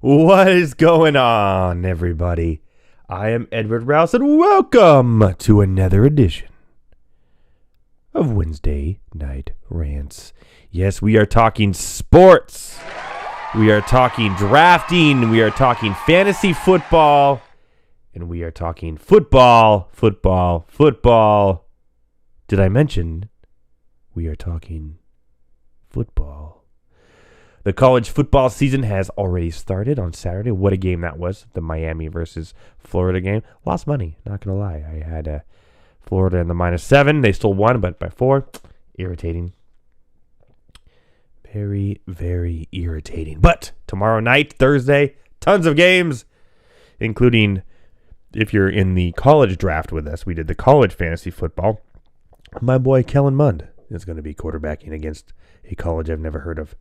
What is going on, everybody? I am Edward Rouse, and welcome to another edition of Wednesday Night Rants. Yes, we are talking sports. We are talking drafting. We are talking fantasy football. And we are talking football. Did I mention we are talking football? The college football season has already started on Saturday. What a game that was. The Miami versus Florida game. Lost money, not going to lie. I had Florida in the -7. They still won, but by 4. Irritating. Very, very irritating. But tomorrow night, Thursday, tons of games, including if you're in the college draft with us. We did the college fantasy football. My boy Kellen Mund is going to be quarterbacking against a college I've never heard of.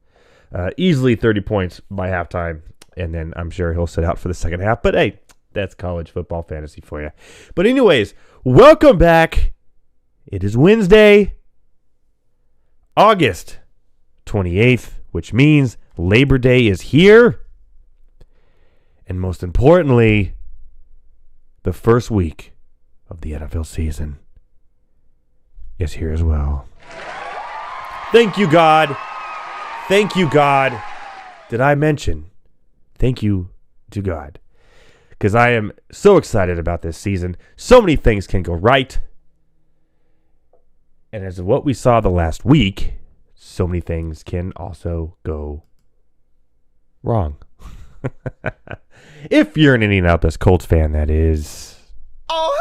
Easily 30 points by halftime, and then I'm sure he'll sit out for the second half. But hey, that's college football fantasy for you. But anyways, welcome back. It is Wednesday, August 28th, which means Labor Day is here. And most importantly, the first week of the NFL season is here as well. Thank you, God. Thank you, God. Did I mention thank you to God? Because I am so excited about this season. So many things can go right. And as of what we saw the last week, so many things can also go wrong. If you're an Indianapolis Colts fan, that is. Oh,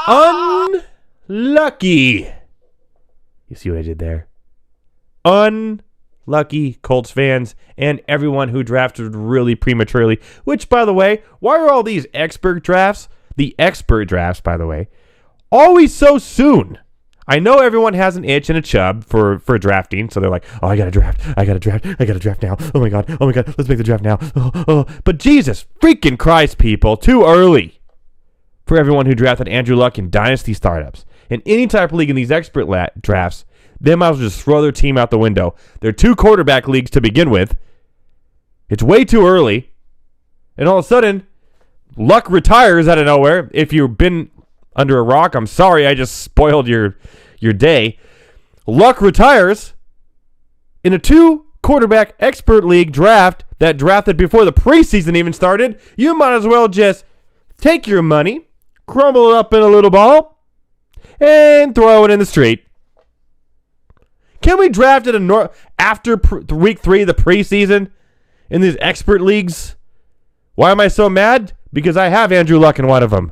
hell no! Unlucky. You see what I did there? Unlucky Colts fans and everyone who drafted really prematurely. Which, by the way, why are all these expert drafts, the expert drafts, by the way, always so soon? I know everyone has an itch and a chub for drafting, so they're like, oh, I gotta draft now. Oh my god, let's make the draft now. But Jesus freaking Christ, people, too early for everyone who drafted Andrew Luck in dynasty startups. In any type of league in these expert drafts, they might as well just throw their team out the window. They're 2 quarterback leagues to begin with. It's way too early. And all of a sudden, Luck retires out of nowhere. If you've been under a rock, I'm sorry, I just spoiled your day. Luck retires in a 2 quarterback expert league draft that drafted before the preseason even started. You might as well just take your money, crumble it up in a little ball, and throw it in the street. Can we draft it after week 3 of the preseason in these expert leagues? Why am I so mad? Because I have Andrew Luck in one of them.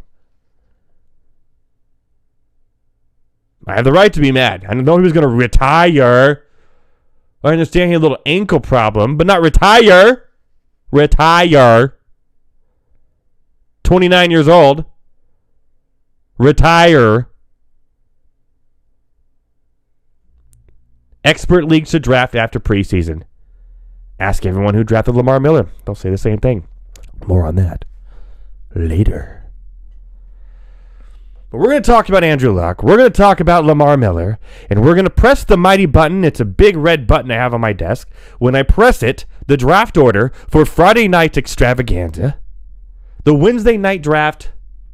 I have the right to be mad. I know he was going to retire. I understand he had a little ankle problem, but not retire. Retire. 29 years old. Retire. Expert leagues to draft after preseason. Ask everyone who drafted Lamar Miller. They'll say the same thing. More on that later. But we're going to talk about Andrew Luck. We're going to talk about Lamar Miller. And we're going to press the mighty button. It's a big red button I have on my desk. When I press it, the draft order for Friday night extravaganza, the Wednesday night draft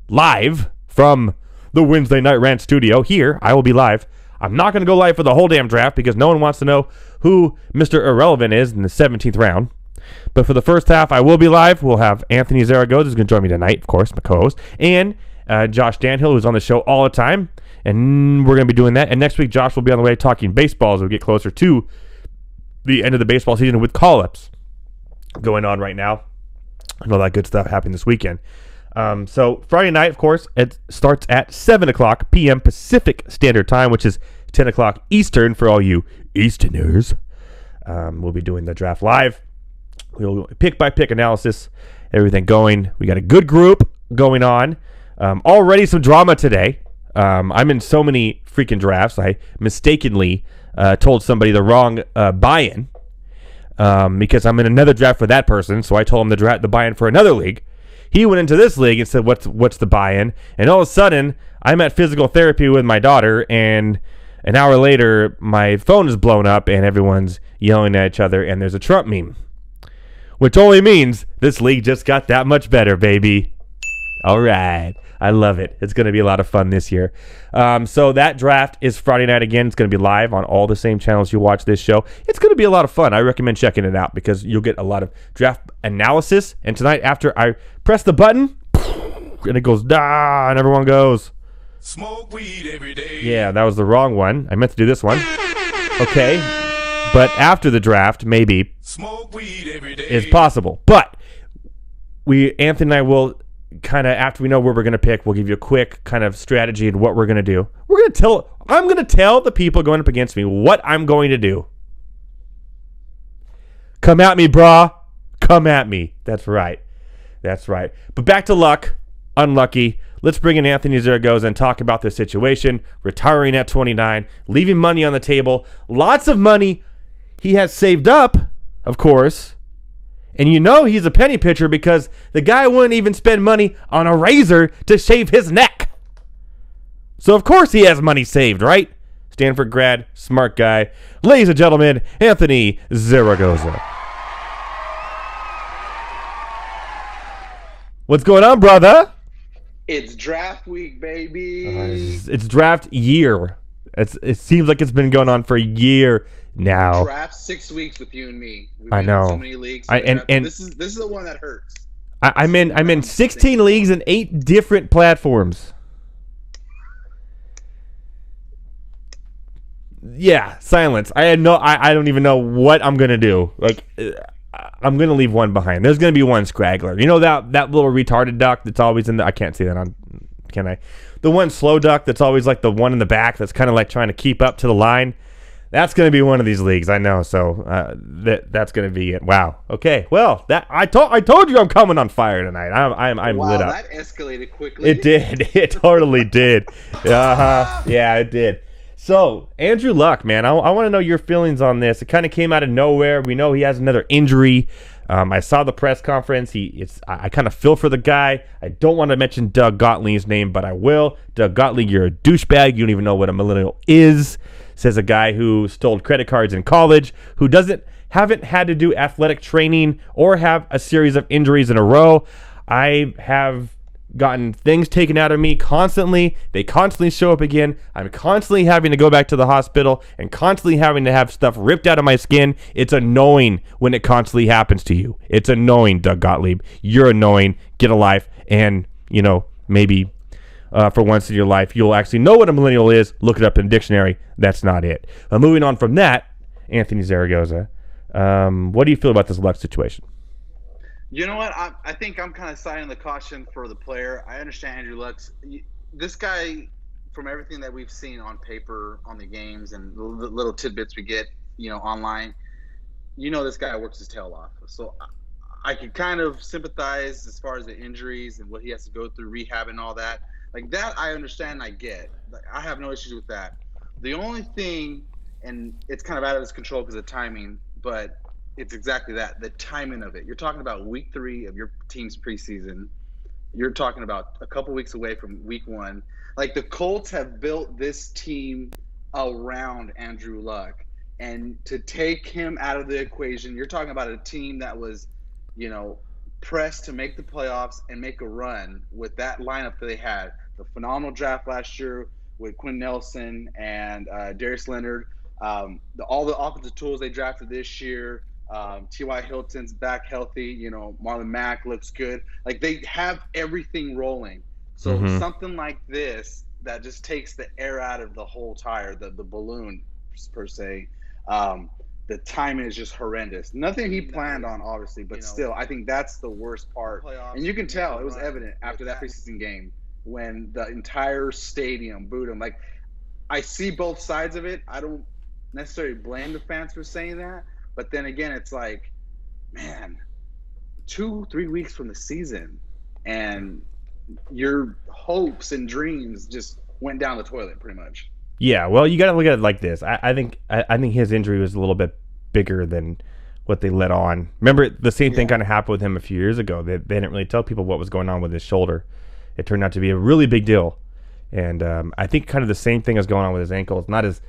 live from the Wednesday Night Rant studio. Here, I will be live. I'm not going to go live for the whole damn draft because no one wants to know who Mr. Irrelevant is in the 17th round. But for the first half, I will be live. We'll have Anthony Zaragoza, who's going to join me tonight, of course, my co-host, and Josh Danhill, who's on the show all the time. And we're going to be doing that. And next week, Josh will be on the way talking baseball as we get closer to the end of the baseball season with call-ups going on right now. And all that good stuff happening this weekend. So Friday night, of course, it starts at 7 o'clock p.m. Pacific Standard Time, which is 10 o'clock Eastern for all you Easterners. We'll be doing the draft live. We'll pick-by-pick analysis, everything going. We got a good group going on. Already some drama today. I'm in so many freaking drafts. I mistakenly told somebody the wrong buy-in because I'm in another draft for that person. So I told him the buy-in for another league. He went into this league and said, what's the buy-in? And all of a sudden, I'm at physical therapy with my daughter, and an hour later, my phone is blown up, and everyone's yelling at each other, and there's a Trump meme. which only means this league just got that much better, baby. All right. I love it. It's going to be a lot of fun this year. So that draft is Friday night again. It's going to be live on all the same channels you watch this show. It's going to be a lot of fun. I recommend checking it out because you'll get a lot of draft analysis. And tonight, after I press the button, and it goes, da, and everyone goes, smoke weed every day. Yeah, that was the wrong one. I meant to do this one. Okay. But after the draft, maybe, smoke weed every day. is possible. But Anthony and I will kind of, after we know where we're going to pick, we'll give you a quick kind of strategy and what we're going to do. I'm going to tell the people going up against me what I'm going to do. Come at me, brah. Come at me. That's right. But back to luck. Unlucky. Let's bring in Anthony Zaragoza and talk about this situation. Retiring at 29, leaving money on the table. Lots of money he has saved up, of course. And you know he's a penny pitcher because the guy wouldn't even spend money on a razor to shave his neck. So of course he has money saved, right? Stanford grad, smart guy. Ladies and gentlemen, Anthony Zaragoza. What's going on, brother? It's draft week, baby. It's draft year. It seems like it's been going on for a year now. Draft 6 weeks with you and me. We've I been know. in so many leagues. And this is the one that hurts. I'm in 16 leagues and 8 different platforms. Yeah, silence. I don't even know what I'm gonna do. Like, I'm gonna leave one behind. There's gonna be one scraggler. You know that little retarded duck that's always in the. I can't see that on. Can I? The one slow duck that's always like the one in the back that's kind of like trying to keep up to the line. That's gonna be one of these leagues. I know. So that's gonna be it. Wow. Okay. Well, I told you I'm coming on fire tonight. I'm wow, lit up. That escalated quickly. It did. It totally did. Yeah, it did. So, Andrew Luck, man, I want to know your feelings on this. It kind of came out of nowhere. We know he has another injury. I saw the press conference. I kind of feel for the guy. I don't want to mention Doug Gottlieb's name, but I will. Doug Gottlieb, you're a douchebag. You don't even know what a millennial is. Says a guy who stole credit cards in college, who haven't had to do athletic training or have a series of injuries in a row. I have gotten things taken out of me constantly. They constantly show up again. I'm constantly having to go back to the hospital and constantly having to have stuff ripped out of my skin. It's annoying when it constantly happens to you. It's annoying, Doug Gottlieb. You're annoying. Get a life. And, maybe for once in your life, you'll actually know what a millennial is. Look it up in the dictionary. That's not it. Moving on from that, Anthony Zaragoza, what do you feel about this Luck situation? You know what? I think I'm kind of signing the caution for the player. I understand Andrew Luck's. This guy, from everything that we've seen on paper, on the games, and the little tidbits we get, online, this guy works his tail off. So I could kind of sympathize as far as the injuries and what he has to go through, rehab and all that. Like that, I understand and I get. Like, I have no issues with that. The only thing, and it's kind of out of his control because of timing, but it's exactly that, the timing of it. You're talking about week 3 of your team's preseason. You're talking about a couple weeks away from week 1. Like, the Colts have built this team around Andrew Luck. And to take him out of the equation, you're talking about a team that was, pressed to make the playoffs and make a run with that lineup that they had. The phenomenal draft last year with Quinn Nelson and Darius Leonard. All the offensive tools they drafted this year. T.Y. Hilton's back healthy. Marlon Mack looks good. Like, they have everything rolling. So something like this that just takes the air out of the whole tire, the balloon per se. The timing is just horrendous. Nothing he planned on, obviously, but still, I think that's the worst part. And you can tell it was evident after that preseason game when the entire stadium booed him. Like, I see both sides of it. I don't necessarily blame the fans for saying that. But then again, it's like, man, 2-3 weeks from the season, and your hopes and dreams just went down the toilet pretty much. Yeah, well, you got to look at it like this. I think his injury was a little bit bigger than what they let on. Remember, the same thing kind of happened with him a few years ago. They didn't really tell people what was going on with his shoulder. It turned out to be a really big deal. And I think kind of the same thing is going on with his ankle. It's not as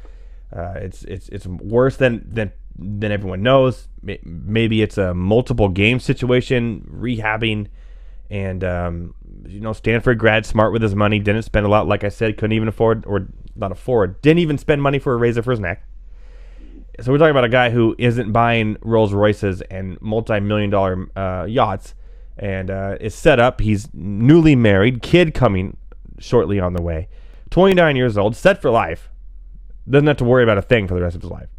It's worse than everyone knows. Maybe it's a multiple game situation, rehabbing, and Stanford grad, smart with his money, didn't spend a lot. Like I said, couldn't even didn't even spend money for a razor for his neck. So we're talking about a guy who isn't buying Rolls Royces and multi-million-dollar yachts, and is set up. He's newly married, kid coming shortly on the way, 29 years old, set for life. Doesn't have to worry about a thing for the rest of his life.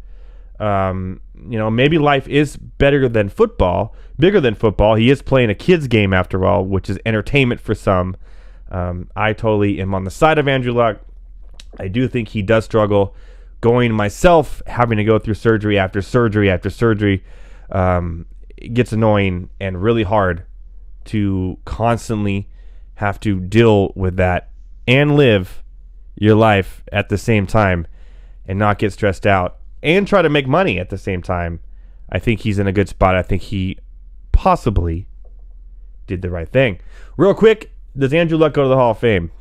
Maybe life is bigger than football. He is playing a kid's game after all, which is entertainment for some. I totally am on the side of Andrew Luck. I do think he does struggle. Going myself, having to go through surgery after surgery after surgery, it gets annoying and really hard to constantly have to deal with that and live your life at the same time and not get stressed out and try to make money at the same time. I think he's in a good spot. I think he possibly did the right thing. Real quick, does Andrew Luck go to the Hall of Fame?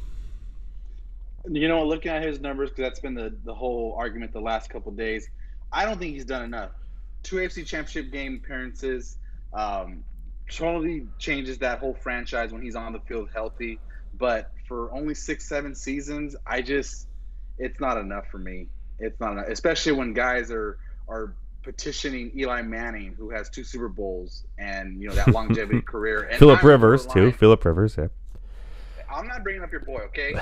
Looking at his numbers, because that's been the whole argument the last couple of days, I don't think he's done enough. 2 AFC Championship game appearances, totally changes that whole franchise when he's on the field healthy. But for only 6-7 seasons, it's not enough for me. It's not enough, especially when guys are petitioning Eli Manning, who has 2 Super Bowls and that longevity career. And Phillip Rivers too. Phillip Rivers, yeah. I'm not bringing up your boy, okay?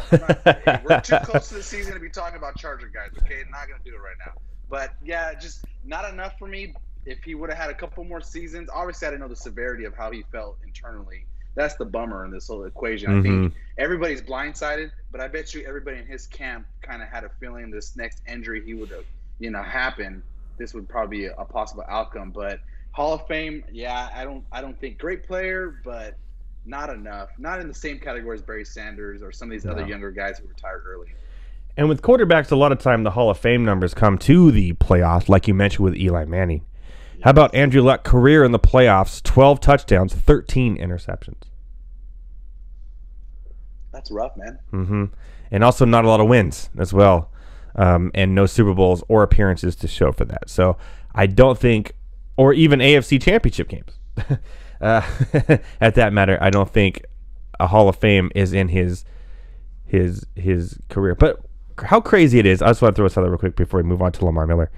We're too close to the season to be talking about Charger guys, okay? Not going to do it right now. But, yeah, just not enough for me. If he would have had a couple more seasons, obviously I didn't know the severity of how he felt internally. That's the bummer in this whole equation. I think everybody's blindsided, but I bet you everybody in his camp kind of had a feeling this next injury he would have, happen. This would probably be a possible outcome. But Hall of Fame, yeah, I don't think great player, but not enough. Not in the same category as Barry Sanders or some of these other younger guys who retired early. And with quarterbacks, a lot of time the Hall of Fame numbers come to the playoffs, like you mentioned with Eli Manning. Yes. How about Andrew Luck, career in the playoffs, 12 touchdowns, 13 interceptions? That's rough, man. Mm-hmm. And also not a lot of wins as well, and no Super Bowls or appearances to show for that. So I don't think, or even AFC Championship games. At that matter, I don't think a Hall of Fame is in his career. But how crazy it is! I just want to throw this out there real quick before we move on to Lamar Miller.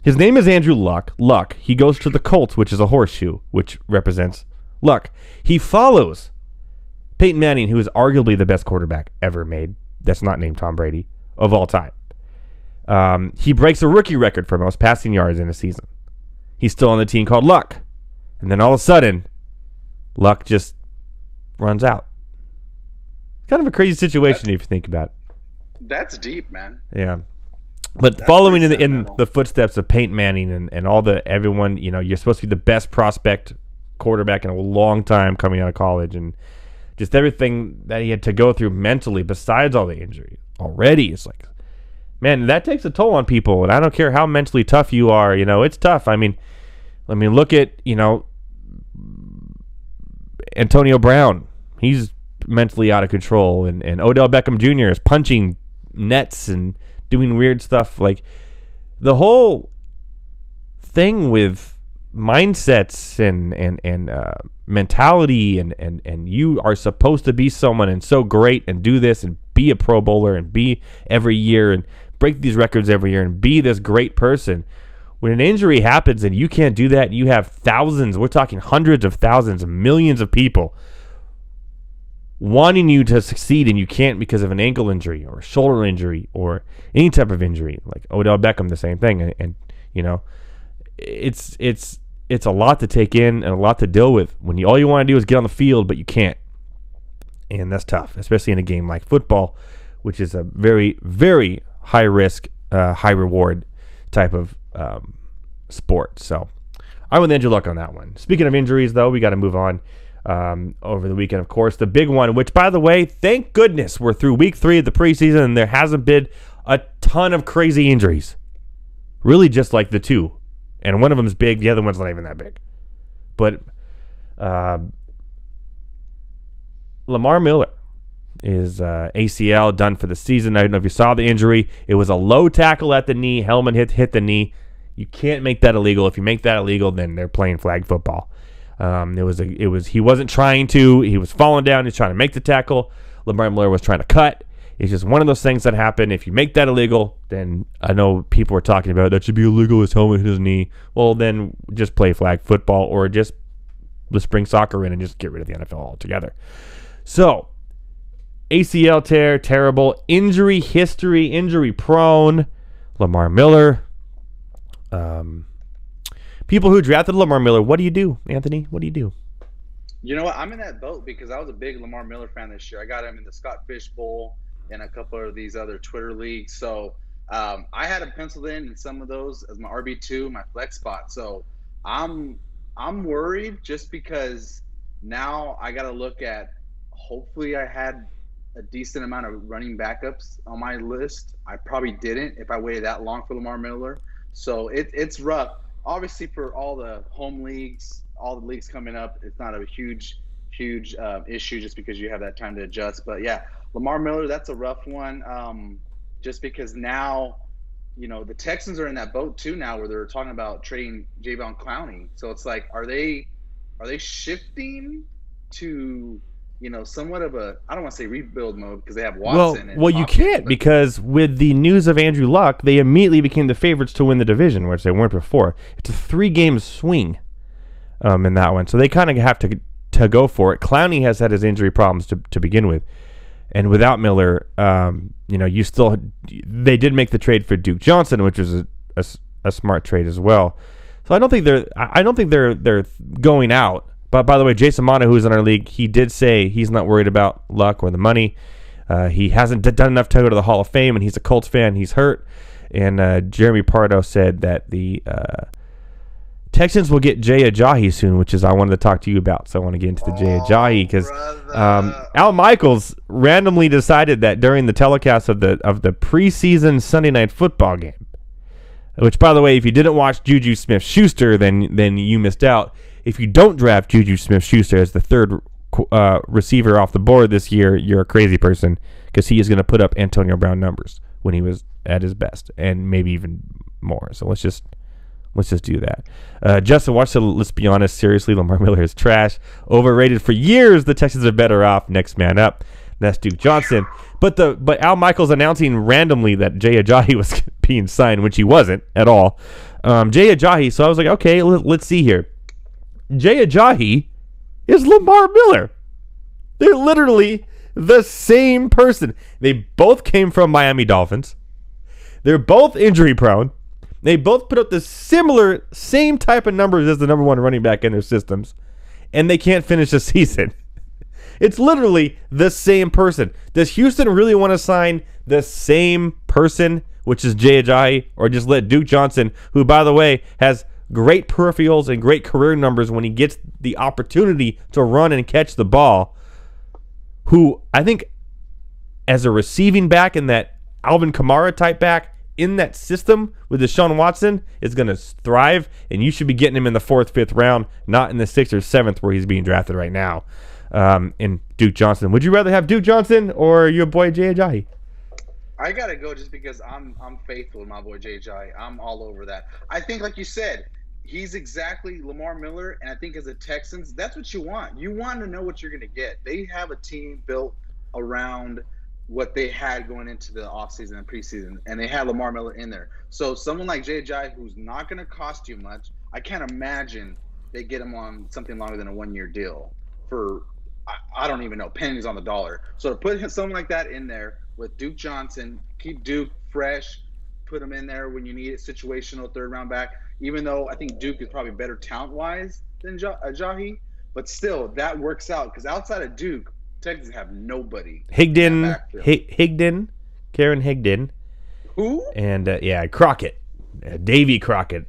His name is Andrew Luck. Luck. He goes to the Colts, which is a horseshoe, which represents luck. He follows Peyton Manning, who is arguably the best quarterback ever made. That's not named Tom Brady of all time. He breaks a rookie record for most passing yards in a season. He's still on the team called Luck. And then all of a sudden, Luck just runs out. It's kind of a crazy situation if you think about it. That's deep, man. Yeah. But that's following in the footsteps of Peyton Manning and all everyone, you're supposed to be the best prospect quarterback in a long time coming out of college, and just everything that he had to go through mentally besides all the injury already. It's like, man, that takes a toll on people. And I don't care how mentally tough you are, it's tough. I mean, look at, Antonio Brown. He's mentally out of control. And Odell Beckham Jr. is punching nets and doing weird stuff. Like, the whole thing with mindsets and mentality and you are supposed to be someone and so great and do this and be a Pro Bowler and be every year and break these records every year and be this great person. When an injury happens and you can't do that, you have thousands, we're talking hundreds of thousands, millions of people wanting you to succeed, and you can't because of an ankle injury or a shoulder injury or any type of injury. Like Odell Beckham, the same thing. And it's a lot to take in and a lot to deal with when all you want to do is get on the field, but you can't. And that's tough, especially in a game like football, which is a very, very high risk, high reward type of sport. So I went Andrew Luck on that one. Speaking of injuries, though, we got to move on. Over the weekend, of course, the big one, which, by the way, thank goodness we're through week 3 of the preseason and there hasn't been a ton of crazy injuries. Really just like the 2. And one of them's big, the other one's not even that big. But Lamar Miller, ACL, done for the season. I don't know if you saw the injury. It was a low tackle at the knee. Helmet hit the knee. You can't make that illegal. If you make that illegal, then they're playing flag football. He wasn't trying to. He was falling down. He's trying to make the tackle. Lamar Miller was trying to cut. It's just one of those things that happen. If you make that illegal, then I know people are talking about that should be illegal. His helmet hit his knee. Well, then just play flag football, or just let's bring soccer in and just get rid of the NFL altogether. So, ACL tear, terrible. Injury history, injury prone. Lamar Miller. People who drafted Lamar Miller, what do you do, Anthony? What do you do? You know what? I'm in that boat because I was a big Lamar Miller fan this year. I got him in the Scott Fish Bowl and a couple of these other Twitter leagues. So I had him penciled in some of those as my RB2, my flex spot. So I'm worried just because now I got to look at, hopefully I had a decent amount of running backups on my list. I probably didn't if I waited that long for Lamar Miller. So it's rough. Obviously, for all the home leagues, all the leagues coming up, it's not a huge issue just because you have that time to adjust. But yeah, Lamar Miller, that's a rough one. Just because now, the Texans are in that boat too now, where they're talking about trading Jadeveon Clowney. So it's like, are they shifting to somewhat of a, I don't want to say rebuild mode because they have Watson. Well, you can't, because with the news of Andrew Luck, they immediately became the favorites to win the division, which they weren't before. It's a 3-game swing in that one, so they kind of have to go for it. Clowney has had his injury problems to begin with, and without Miller, they did make the trade for Duke Johnson, which was a smart trade as well. So I don't think they're going out. But by the way, Jason Mata, who's in our league, he did say he's not worried about Luck or the money. He hasn't done enough to go to the Hall of Fame, and he's a Colts fan. He's hurt. And Jeremy Pardo said that the Texans will get Jay Ajayi soon, which is I wanted to talk to you about. So I want to get into the Jay Ajayi because Al Michaels randomly decided that during the telecast of the preseason Sunday Night Football game, which, by the way, if you didn't watch Juju Smith-Schuster, then you missed out. If you don't draft Juju Smith-Schuster as the third receiver off the board this year, you're a crazy person, because he is going to put up Antonio Brown numbers when he was at his best, and maybe even more. So let's just do that. Justin Watch said, let's be honest, seriously, Lamar Miller is trash. Overrated for years. The Texans are better off. Next man up. That's Duke Johnson. But Al Michaels announcing randomly that Jay Ajayi was being signed, which he wasn't at all. Jay Ajayi. So I was like, okay, let's see here. Jay Ajayi is Lamar Miller. They're literally the same person. They both came from Miami Dolphins. They're both injury prone. They both put up the same type of numbers as the number one running back in their systems, and they can't finish the season. It's literally the same person. Does Houston really want to sign the same person, which is Jay Ajayi, or just let Duke Johnson, who, by the way, has great peripherals and great career numbers when he gets the opportunity to run and catch the ball, who I think as a receiving back in that Alvin Kamara type back in that system with Deshaun Watson is going to thrive, and you should be getting him in the 4th, 5th round, not in the 6th or 7th where he's being drafted right now. In Duke Johnson. Would you rather have Duke Johnson or your boy Jay Ajayi? I gotta go just because I'm faithful to my boy Jay Ajayi. I'm all over that. I think, like you said, he's exactly Lamar Miller, and I think as a Texans, that's what you want. You want to know what you're going to get. They have a team built around what they had going into the offseason and preseason, and they had Lamar Miller in there. So someone like Jay Ajayi, who's not going to cost you much, I can't imagine they get him on something longer than a 1-year deal for, I don't even know, pennies on the dollar. So to put someone like that in there with Duke Johnson, keep Duke fresh, put him in there when you need it, situational 3rd-round back, even though I think Duke is probably better talent-wise than Ajayi, but still, that works out because outside of Duke, Texans have nobody. Karen Higdon. Who? And, Crockett. Davy Crockett.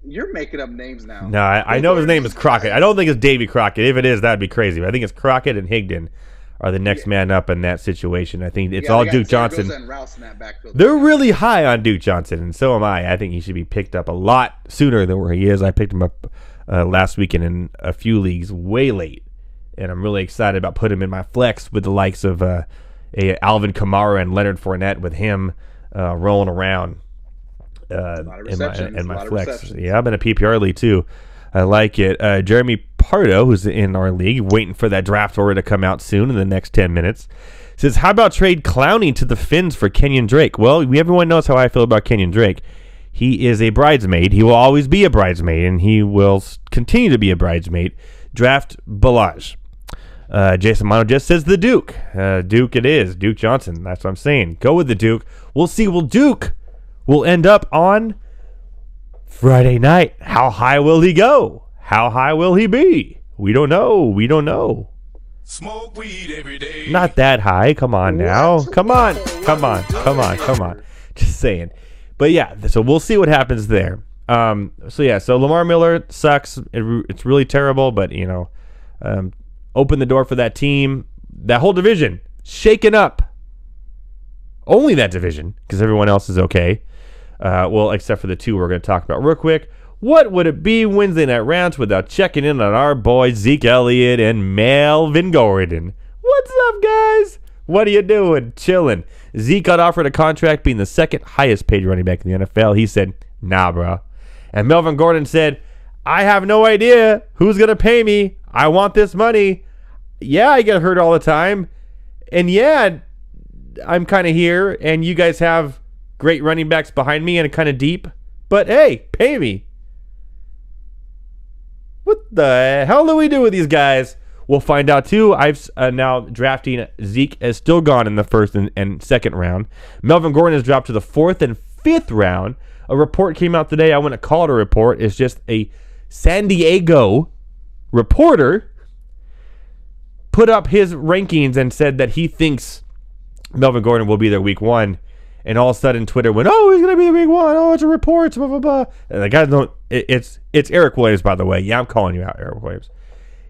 You're making up names now. No, I know his name is Crockett. I don't think it's Davy Crockett. If it is, that'd be crazy. But I think it's Crockett and Higdon are the next man up in that situation. I think it's all Duke Johnson. They're really high on Duke Johnson, and so am I. I think he should be picked up a lot sooner than where he is. I picked him up last weekend in a few leagues way late, and I'm really excited about putting him in my flex with the likes of Alvin Kamara and Leonard Fournette with him rolling around in my flex. Yeah, I'm in a PPR league too. I like it. Jeremy Pardo, who's in our league, waiting for that draft order to come out soon in the next 10 minutes, says, how about trade Clowney to the Finns for Kenyon Drake? Well, everyone knows how I feel about Kenyon Drake. He is a bridesmaid. He will always be a bridesmaid, and he will continue to be a bridesmaid. Draft Balaj. Jason Mono just says the Duke. Duke it is. Duke Johnson. That's what I'm saying. Go with the Duke. We'll see. Will Duke will end up on Friday night. How high will he go? How high will he be? We don't know. Smoke weed every day. Not that high. Come on now. Come on. Just saying. But yeah, so we'll see what happens there. So Lamar Miller sucks. It's really terrible, but open the door for that team. That whole division shaken up. Only that division, because everyone else is okay. Well, except for the two we're going to talk about real quick. What would it be Wednesday Night Rants without checking in on our boys Zeke Elliott and Melvin Gordon? What's up, guys? What are you doing? Chilling. Zeke got offered a contract being the second highest paid running back in the NFL. He said, nah, bro. And Melvin Gordon said, I have no idea who's going to pay me. I want this money. Yeah, I get hurt all the time. And yeah, I'm kind of here. And you guys have great running backs behind me and kind of deep. But hey, pay me. What the hell do we do with these guys? We'll find out too. I've now drafting Zeke has still gone in the first and second round. Melvin Gordon has dropped to the fourth and fifth round. A report came out today. I wouldn't call it a report. It's just a San Diego reporter put up his rankings and said that he thinks Melvin Gordon will be there week one. And all of a sudden, Twitter went, "Oh, he's gonna be the week one. Oh, it's a report." Blah blah blah. And the guys don't. It's Eric Williams, by the way. Yeah, I'm calling you out, Eric Williams.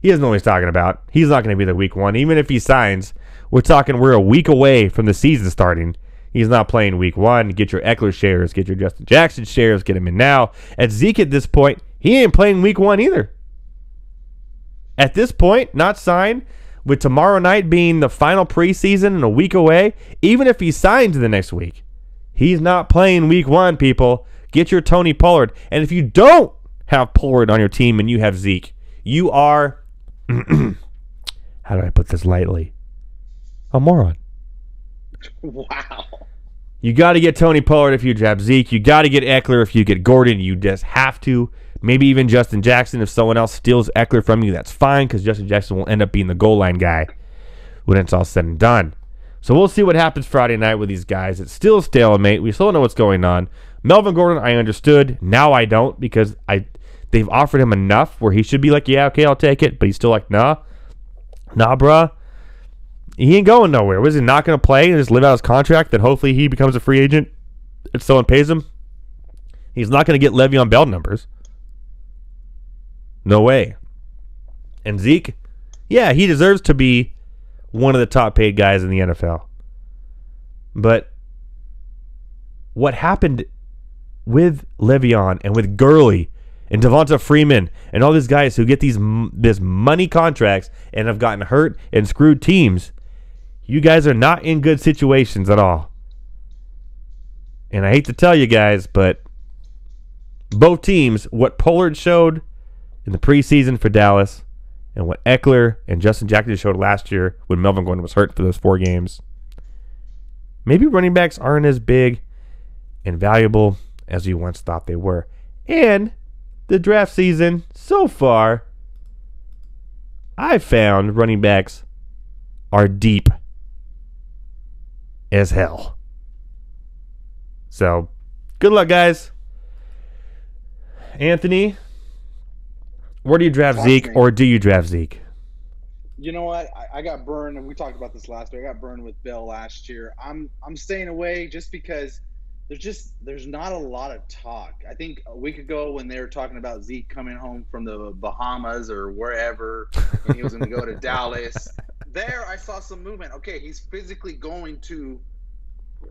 He doesn't know what he's talking about. He's not going to be the week one. Even if he signs, we're a week away from the season starting. He's not playing week one. Get your Eckler shares. Get your Justin Jackson shares. Get him in now. At Zeke at this point, he ain't playing week one either. At this point, not signed, with tomorrow night being the final preseason and a week away, even if he signs the next week, he's not playing week one, people. Get your Tony Pollard. And if you don't have Pollard on your team and you have Zeke, you are... how do I put this lightly? A moron. Wow. You got to get Tony Pollard if you draft Zeke. You got to get Eckler if you get Gordon. You just have to. Maybe even Justin Jackson. If someone else steals Eckler from you, that's fine, because Justin Jackson will end up being the goal line guy when it's all said and done. So we'll see what happens Friday night with these guys. It's still a stalemate. We still don't know what's going on. Melvin Gordon, I understood. Now I don't, because they've offered him enough where he should be like, yeah, okay, I'll take it. But he's still like, nah, bruh. He ain't going nowhere. Was he not going to play and just live out his contract? Then hopefully he becomes a free agent if someone pays him. He's not going to get Le'Veon Bell numbers. No way. And Zeke, yeah, he deserves to be one of the top paid guys in the NFL. But what happened with Le'Veon and with Gurley and Devonta Freeman and all these guys who get this money contracts and have gotten hurt and screwed teams, you guys are not in good situations at all. And I hate to tell you guys, but both teams, what Pollard showed in the preseason for Dallas and what Eckler and Justin Jackson showed last year when Melvin Gordon was hurt for those 4 games, maybe running backs aren't as big and valuable as you once thought they were. And the draft season, so far, I've found running backs are deep as hell. So, good luck, guys. Anthony, where do you draft Zeke, or do you draft Zeke? You know what? I got burned, and we talked about this last week. I got burned with Bell last year. I'm staying away just because there's not a lot of talk. I think a week ago when they were talking about Zeke coming home from the Bahamas or wherever, and he was going to go to Dallas, there I saw some movement. Okay, he's physically going to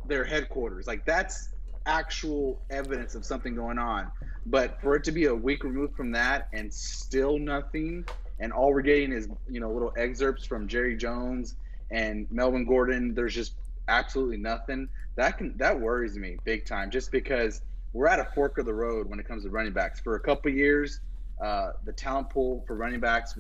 their headquarters. Like, that's actual evidence of something going on. But for it to be a week removed from that and still nothing, and all we're getting is, little excerpts from Jerry Jones and Melvin Gordon. There's just absolutely nothing. That worries me big time, just because we're at a fork of the road when it comes to running backs. For a couple of years, the talent pool for running backs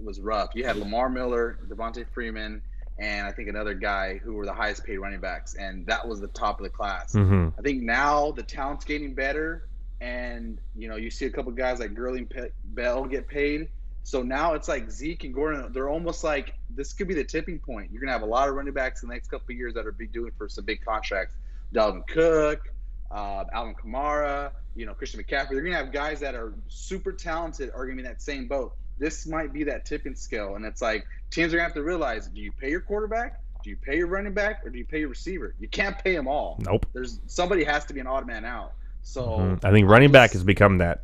was rough. You had Lamar Miller, Devontae Freeman, and I think another guy who were the highest paid running backs, and that was the top of the class. Mm-hmm. I think now the talent's getting better, and you see a couple guys like Gurley and Bell get paid. So now it's like Zeke and Gordon, they're almost like this could be the tipping point. You're going to have a lot of running backs in the next couple of years that are doing for some big contracts. Dalvin Cook, Alvin Kamara, Christian McCaffrey. They're going to have guys that are super talented are going to be in that same boat. This might be that tipping scale, and it's like teams are going to have to realize, do you pay your quarterback, do you pay your running back, or do you pay your receiver? You can't pay them all. Nope. Somebody has to be an odd man out. So I think running back has become the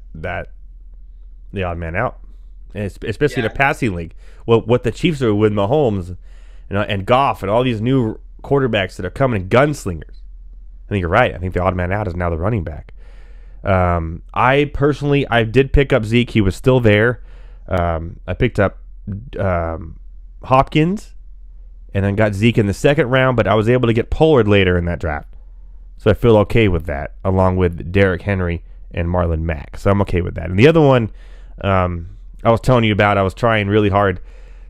odd man out. Especially in a passing league. Well, what the Chiefs are with Mahomes, and Goff and all these new quarterbacks that are coming, gunslingers. I think you're right. I think the odd man out is now the running back. I did pick up Zeke. He was still there. I picked up Hopkins, and then got Zeke in the second round. But I was able to get Pollard later in that draft, so I feel okay with that, along with Derrick Henry and Marlon Mack. So I'm okay with that. And the other one, I was telling you about, I was trying really hard to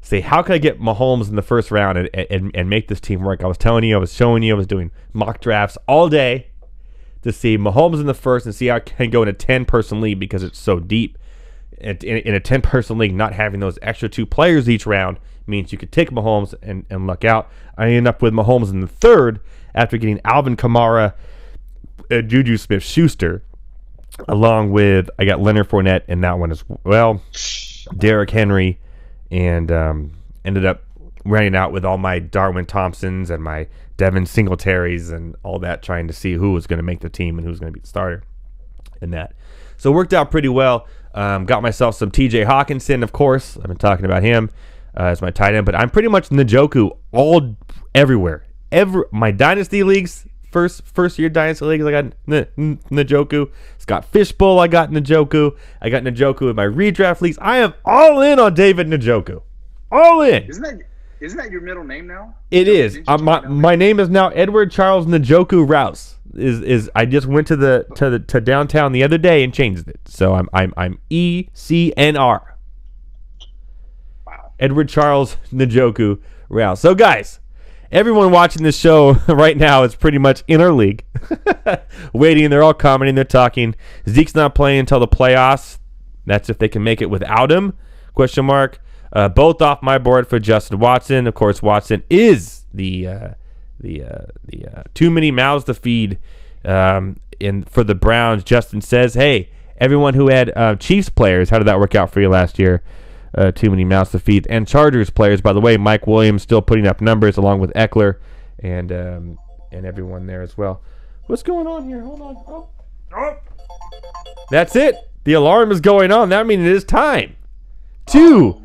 say, how can I get Mahomes in the first round and make this team work? I was telling you, I was showing you, I was doing mock drafts all day to see Mahomes in the first and see how I can go in a 10-person league because it's so deep. In a 10-person league, not having those extra 2 players each round means you could take Mahomes and luck out. I ended up with Mahomes in the third after getting Alvin Kamara, Juju Smith-Schuster, along with, I got Leonard Fournette in that one as well, Derrick Henry, and ended up rounding out with all my Darwin Thompsons and my Devin Singletaries and all that, trying to see who was going to make the team and who was going to be the starter in that. So it worked out pretty well. Got myself some TJ Hawkinson, of course. I've been talking about him as my tight end, but I'm pretty much Njoku everywhere. My dynasty leagues, first year dynasty leagues, I got Njoku. Scott Fishbowl, I got Njoku. I got Njoku in my redraft leagues. I am all in on David Njoku. All in. Isn't that your middle name now? It is. My name is now Edward Charles Njoku Rouse. I just went to downtown the other day and changed it. So I'm ECNR. Wow. Edward Charles Njoku Rouse. So guys, everyone watching this show right now is pretty much in our league, waiting. They're all commenting. They're talking. Zeke's not playing until the playoffs. That's if they can make it without him? Question mark. Both off my board for Justin Watson. Of course, Watson is the too many mouths to feed. For the Browns, Justin says, "Hey, everyone who had Chiefs players, how did that work out for you last year? Too many mouths to feed." And Chargers players, by the way, Mike Williams still putting up numbers along with Eckler and everyone there as well. What's going on here? Hold on. Oh. That's it. The alarm is going on. That means it is time to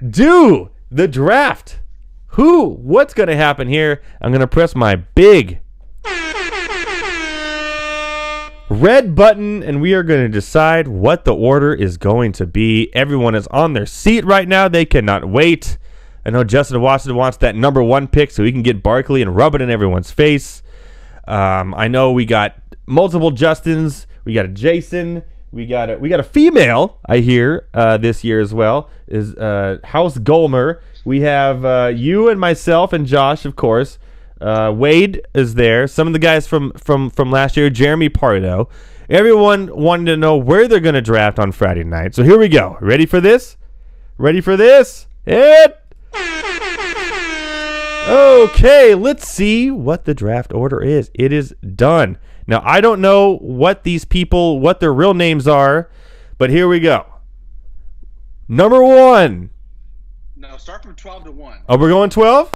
do the draft. What's going to happen here? I'm going to press my big red button, and we are going to decide what the order is going to be. Everyone is on their seat right now. They cannot wait. I know Justin Watson wants that number 1 pick so he can get Barkley and rub it in everyone's face. I know we got multiple Justins. We got a Jason. We got a female, I hear, this year as well, is House Golmer. We have you and myself and Josh, of course. Wade is there. Some of the guys from last year, Jeremy Pardo. Everyone wanted to know where they're going to draft on Friday night. So here we go. Ready for this? Okay, let's see what the draft order is. It is done. Now, I don't know what these people, what their real names are, but here we go. Number 1. No, start from 12 to 1. Oh, we're going 12?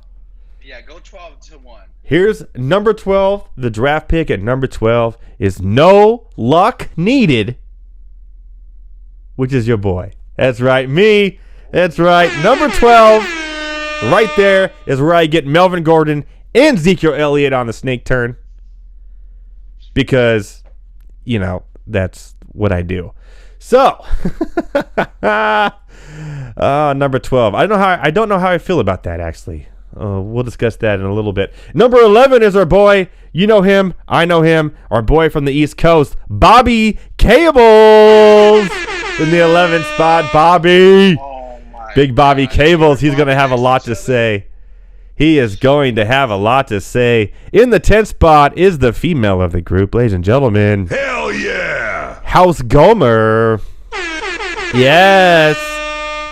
Yeah, go 12 to 1. Here's number 12. The draft pick at number 12 is No Luck Needed, which is your boy. That's right, me. That's right. Number 12, right there is where I get Melvin Gordon and Ezekiel Elliott on the snake turn. Because, that's what I do. So, number 12. I don't know how I feel about that, actually. We'll discuss that in a little bit. Number 11 is our boy. You know him. I know him. Our boy from the East Coast, Bobby Cables. In the 11th spot, Bobby. Oh my Big Bobby God. Cables. He's going to have a lot to say. He is going to have a lot to say. In the 10th spot is the female of the group, ladies and gentlemen. Hell yeah! House Gomer. Yes.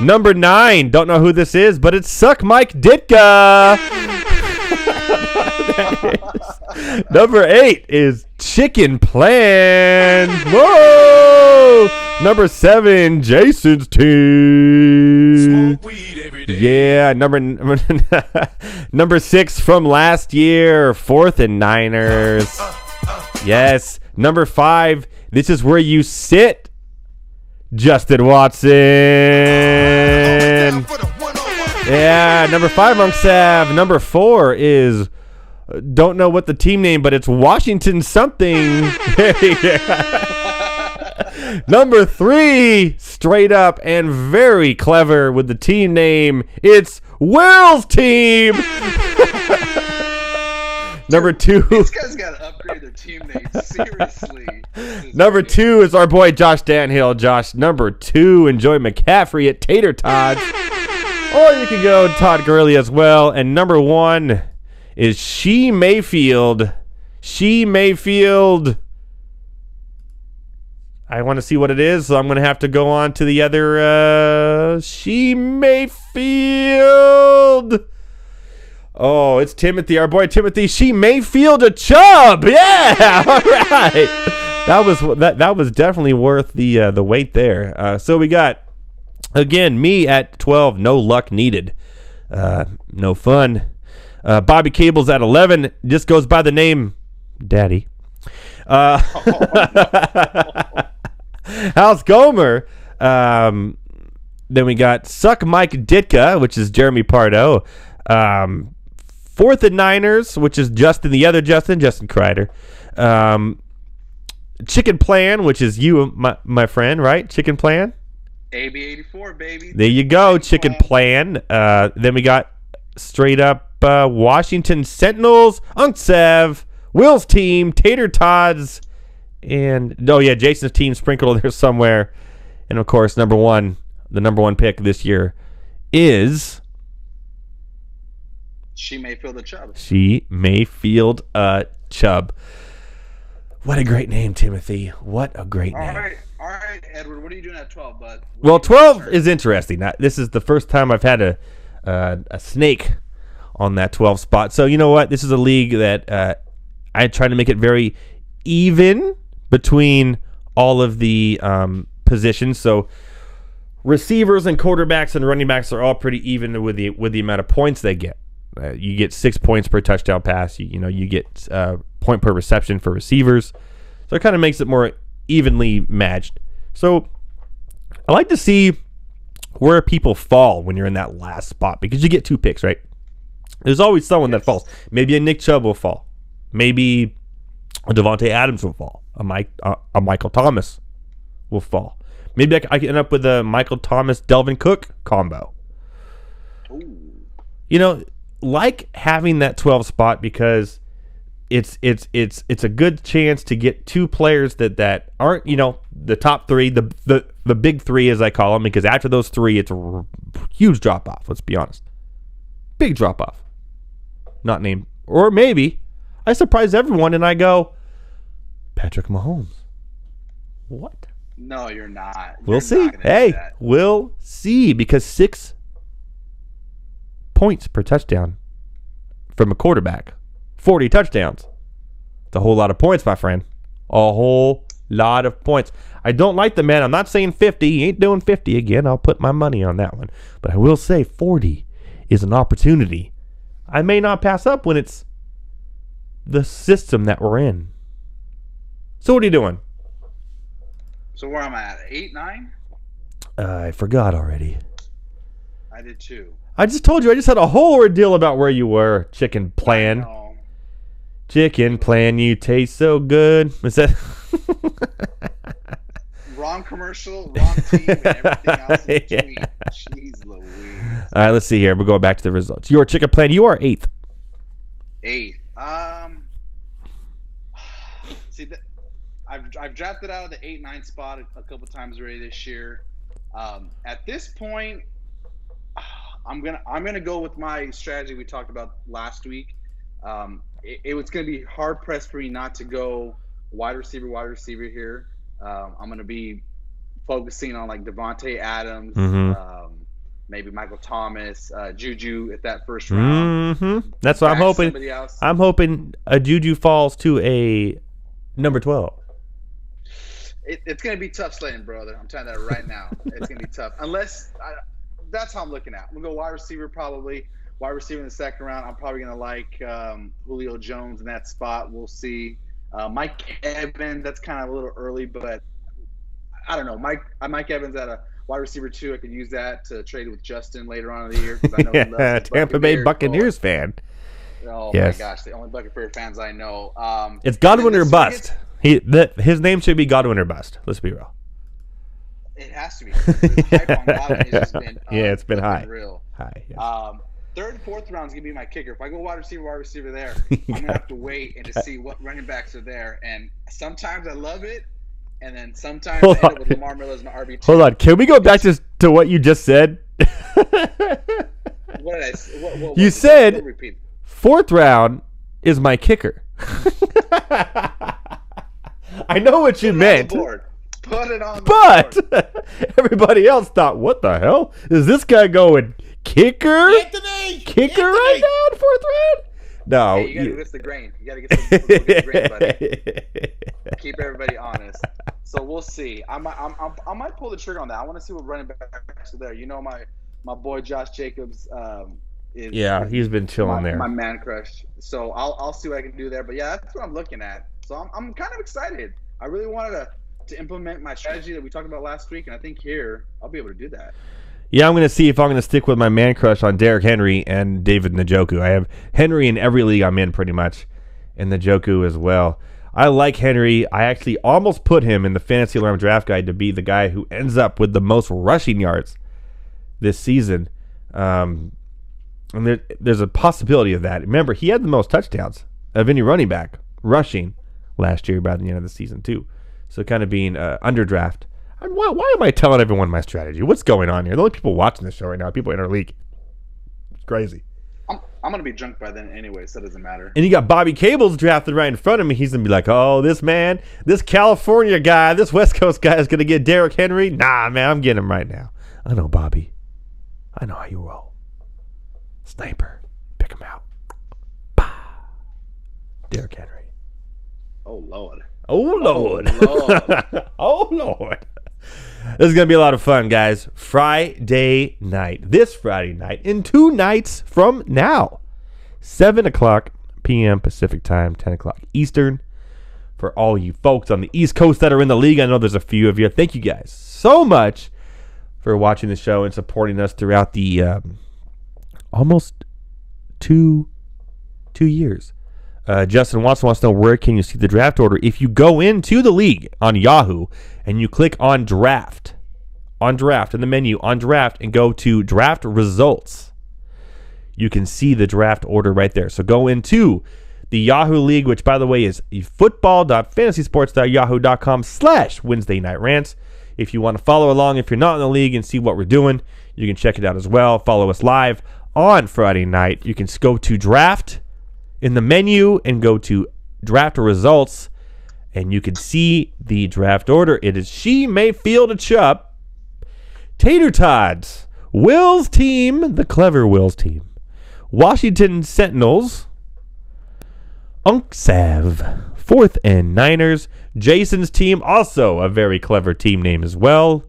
Number 9. Don't know who this is, but it's Suck Mike Ditka. Number 8 is Chicken Plan. Whoa. Number 7, Jason's team. Smoke weed every day. Yeah, number 6 from last year, 4th and Niners. Yes. Number 5, this is where you sit, Justin Watson. Yeah, number 5, Unc Sav. Number 4 is, don't know what the team name, but it's Washington something. Number 3, straight up and very clever with the team name. It's Will's team. Number 2. These guys got to upgrade their team names. Seriously. Number 2 is our boy Josh Danhill. Josh, number 2, enjoy McCaffrey at Tater Tots. Or you can go Todd Gurley as well. And number 1 is She Mayfield. She Mayfield. I want to see what it is, so I'm going to have to go on to the other. She Mayfield. Oh, it's Timothy, our boy Timothy. She Mayfield a Chubb. Yeah, all right. That was definitely worth the wait there. So we got, again, me at 12. No luck needed. No fun. Bobby Cables at 11. Just goes by the name Daddy. House Gomer. Then we got Suck Mike Ditka, which is Jeremy Pardo. 4th and Niners, which is Justin, the other Justin Kreider. Chicken Plan, which is you, my friend, right? Chicken Plan. AB84, baby. There you go, Chicken Plan. Then we got straight up Washington Sentinels, Unc Sev, Will's team, Tater Tots, and Jason's team sprinkled there somewhere. And of course, the number one pick this year is She Mayfield a Chubb. She Mayfield a Chubb. What a great name, Timothy. What a great name. All right, Edward. What are you doing at 12, bud? Well, 12 is interesting. This is the first time I've had a snake on that 12 spot. So you know what? This is a league that I try to make it very even between all of the positions. So receivers and quarterbacks and running backs are all pretty even with the amount of points they get. You get 6 points per touchdown pass. You get point per reception for receivers. So it kind of makes it more evenly matched. So I like to see where people fall when you're in that last spot, because you get 2 picks, right? There's always someone that falls. Maybe a Nick Chubb will fall. Maybe a Devontae Adams will fall. A Michael Thomas will fall. Maybe I can end up with a Michael Thomas Delvin Cook combo. Ooh. Like having that 12 spot, because it's a good chance to get 2 players that aren't the top 3, the big 3 as I call them, because after those 3 it's a huge drop off. Let's be honest, big drop off. Not named, or maybe I surprise everyone and I go Patrick Mahomes. What? No, you're not. We'll see. Hey, we'll see, because 6 points per touchdown from a quarterback, 40 touchdowns. It's a whole lot of points, my friend. A whole lot of points. I don't like the man. I'm not saying 50. He ain't doing 50 again. I'll put my money on that one. But I will say 40 is an opportunity I may not pass up when it's the system that we're in. So what are you doing? So where am I at? 8, 9? I forgot already. I did too. I just told you. I just had a whole ordeal about where you were. Chicken Plan. Chicken Plan, you taste so good. Is that? Wrong commercial, wrong team, and everything else in between. Yeah. Jeez Louise. All right, let's see here. We're going back to the results. Your chicken plan, you are 8th. 8th. See, I've drafted out of the 8-9 spot a couple times already this year. At this point, I'm gonna go with my strategy we talked about last week. It was gonna be hard pressed for me not to go wide receiver here. I'm gonna be focusing on like Devontae Adams, maybe Michael Thomas, Juju at that first round. That's what I'm hoping. Somebody else. I'm hoping a Juju falls to a number 12. It's going to be tough sledding, brother. I'm telling you that right now. It's going to be tough. That's how I'm looking at. I'm going to go wide receiver probably. Wide receiver in the second round. I'm probably going to like Julio Jones in that spot. We'll see. Mike Evans, that's kind of a little early, but I don't know. Mike Evans at a wide receiver 2. I could use that to trade with Justin later on in the year. I know he loves his Tampa Bay Buccaneers fan. Oh, yes. My gosh. The only Buccaneers fans I know. It's Godwin or bust. His name should be Godwin or bust. Let's be real. It has to be. The hype on Godwin has just been it's been high. Real. High. Yes. 3rd and 4th round is gonna be my kicker. If I go wide receiver there, I'm gonna have to wait and to see what running backs are there. And sometimes I love it, and then sometimes I end up with Lamar Miller as my RB2. Hold on. Can we go back to what you just said? What did I say? You said 4th round is my kicker. I know what you meant. Put it on the board. But Everybody else thought, what the hell? Is this guy going kicker? Anthony! Kicker right now in 4th round? No. Hey, you got to get the grain. You got to get the grain, buddy. Keep everybody honest. So we'll see. I might pull the trigger on that. I want to see what running backs are there. You know, my boy Josh Jacobs he's been chilling there. My man crush. So I'll see what I can do there. But yeah, that's what I'm looking at. So I'm kind of excited. I really wanted to implement my strategy that we talked about last week, and I think here I'll be able to do that. Yeah, I'm going to see if I'm going to stick with my man crush on Derrick Henry and David Njoku. I have Henry in every league I'm in pretty much, and Njoku as well. I like Henry. I actually almost put him in the Fantasy Alarm Draft Guide to be the guy who ends up with the most rushing yards this season. And there's a possibility of that. Remember, he had the most touchdowns of any running back rushing last year by the end of the season too. So kind of being underdraft. Why am I telling everyone my strategy? What's going on here? The only people watching this show right now are people in our league. It's crazy. I'm going to be drunk by then anyway, so it doesn't matter. And you got Bobby Cables drafted right in front of me. He's going to be like, oh, this California guy, this West Coast guy is going to get Derrick Henry. Nah, man, I'm getting him right now. I know, Bobby. I know how you roll. Sniper. Pick him out. Bah. Derrick Henry. Oh, Lord. Oh, Lord. Oh, Lord. Oh, Lord. This is going to be a lot of fun, guys. Friday night. This Friday night. In 2 nights from now. 7 o'clock p.m. Pacific time. 10 o'clock Eastern. For all you folks on the East Coast that are in the league. I know there's a few of you. Thank you guys so much for watching the show and supporting us throughout the almost 2 years. Justin Watson wants to know, where can you see the draft order? If you go into the league on Yahoo and you click on draft in the menu on draft and go to draft results, you can see the draft order right there. So go into the Yahoo League, which by the way is football.fantasysports.yahoo.com/Wednesday Night Rants. If you want to follow along, if you're not in the league and see what we're doing, you can check it out as well. Follow us live on Friday night. You can go to draft in the menu and go to draft results, and you can see the draft order. It is She Mayfield a Chup, Tater Tots, Will's team, the clever Will's team, Washington Sentinels, Unksav, 4th and Niners, Jason's team, also a very clever team name as well,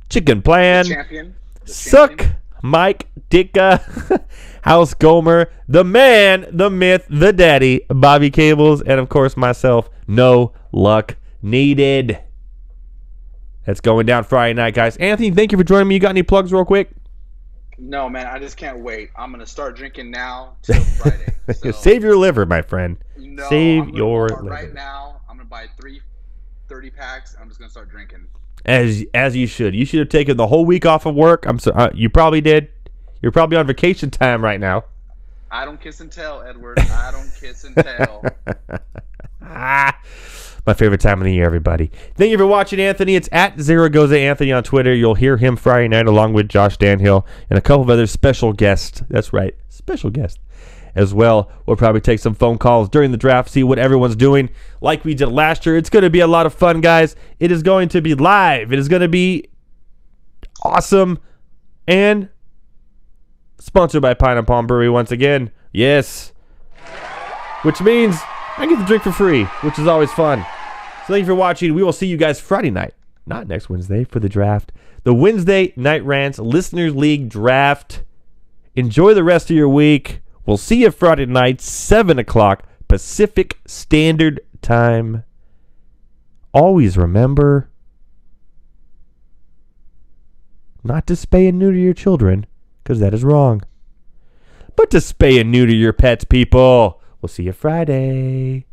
Chicken Plan, The Suck, champion. Mike Dicka, House Gomer, the man, the myth, the daddy, Bobby Cables, and of course myself, No Luck Needed. That's going down Friday night, guys. Anthony, thank you for joining me. You got any plugs real quick? No, man, I just can't wait. I'm going to start drinking now till Friday. So, Save your liver, my friend. no, Save I'm gonna your go out liver. right now. I'm going to buy 3 30 packs. I'm just going to start drinking. As you should. You should have taken the whole week off of work. You probably did. You're probably on vacation time right now. I don't kiss and tell, Edward. I don't kiss and tell. My favorite time of the year, everybody. Thank you for watching, Anthony. It's at Zaragoza Anthony on Twitter. You'll hear him Friday night along with Josh Danhill and a couple of other special guests. That's right, special guests as well. We'll probably take some phone calls during the draft, see what everyone's doing like we did last year. It's going to be a lot of fun, guys. It is going to be live. It is going to be awesome and sponsored by Pine and Palm Brewery once again. Yes. Which means I get the drink for free, which is always fun. So thank you for watching. We will see you guys Friday night, not next Wednesday, for the draft. The Wednesday Night Rants Listeners League Draft. Enjoy the rest of your week. We'll see you Friday night, 7 o'clock Pacific Standard Time. Always remember not to spay and neuter your children, because that is wrong. But to spay and neuter your pets, people. We'll see you Friday.